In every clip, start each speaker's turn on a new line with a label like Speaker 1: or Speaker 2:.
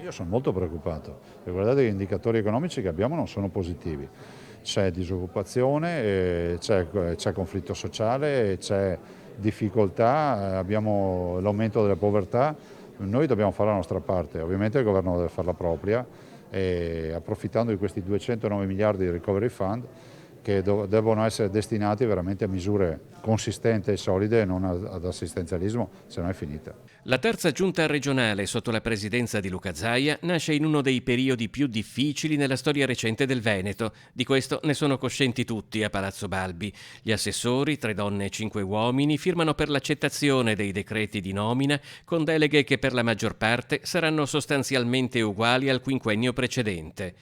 Speaker 1: Io sono molto preoccupato e guardate che gli indicatori economici che abbiamo non sono positivi. C'è disoccupazione, c'è conflitto sociale, c'è difficoltà, abbiamo l'aumento della povertà. Noi dobbiamo fare la nostra parte, ovviamente il governo deve fare la propria e approfittando di questi 209 miliardi di recovery fund che devono essere destinati veramente a misure consistenti e solide e non ad assistenzialismo, se no è finita.
Speaker 2: La terza giunta regionale sotto la presidenza di Luca Zaia nasce in uno dei periodi più difficili nella storia recente del Veneto. Di questo ne sono coscienti tutti a Palazzo Balbi. Gli assessori, 3 donne e 5 uomini, firmano per l'accettazione dei decreti di nomina con deleghe che per la maggior parte saranno sostanzialmente uguali al quinquennio precedente.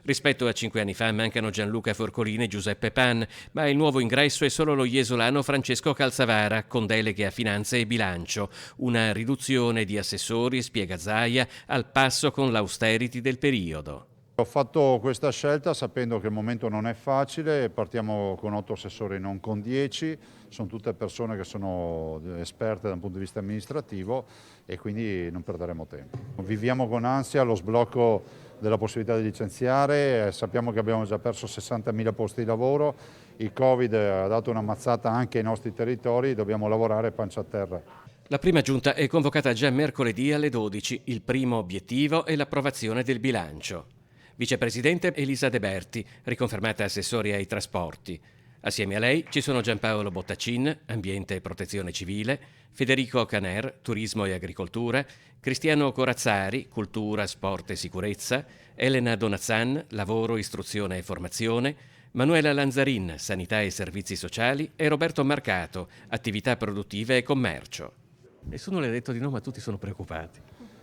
Speaker 2: Rispetto a 5 anni fa mancano Gianluca Forcolini e Giuseppe Pan, ma il nuovo ingresso è solo lo iesolano Francesco Calzavara, con deleghe a finanze e bilancio. Una riduzione di assessori, spiega Zaia, al passo con l'austerity del periodo.
Speaker 1: Ho fatto questa scelta sapendo che il momento non è facile, partiamo con 8 assessori, non con 10, sono tutte persone che sono esperte da un punto di vista amministrativo e quindi non perderemo tempo. Viviamo con ansia lo sblocco della possibilità di licenziare, sappiamo che abbiamo già perso 60.000 posti di lavoro, il Covid ha dato una mazzata anche ai nostri territori, dobbiamo lavorare pancia a terra.
Speaker 2: La prima giunta è convocata già mercoledì alle 12. Il primo obiettivo è l'approvazione del bilancio. Vicepresidente Elisa De Berti, riconfermata assessore ai trasporti. Assieme a lei ci sono Giampaolo Bottacin, Ambiente e Protezione Civile, Federico Caner, Turismo e Agricoltura, Cristiano Corazzari, Cultura, Sport e Sicurezza, Elena Donazzan, Lavoro, Istruzione e Formazione, Manuela Lanzarin, Sanità e Servizi Sociali e Roberto Marcato, Attività Produttive e Commercio. Nessuno le ha detto di no, ma tutti sono preoccupati.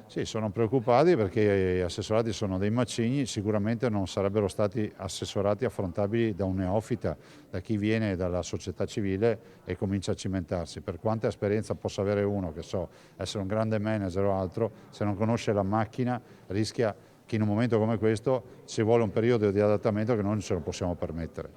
Speaker 1: Sì, sono preoccupati perché gli assessorati sono dei macigni, sicuramente non sarebbero stati assessorati affrontabili da un neofita, da chi viene dalla società civile e comincia a cimentarsi. Per quanta esperienza possa avere uno, che so, essere un grande manager o altro, se non conosce la macchina rischia che in un momento come questo ci vuole un periodo di adattamento che non ce lo possiamo permettere.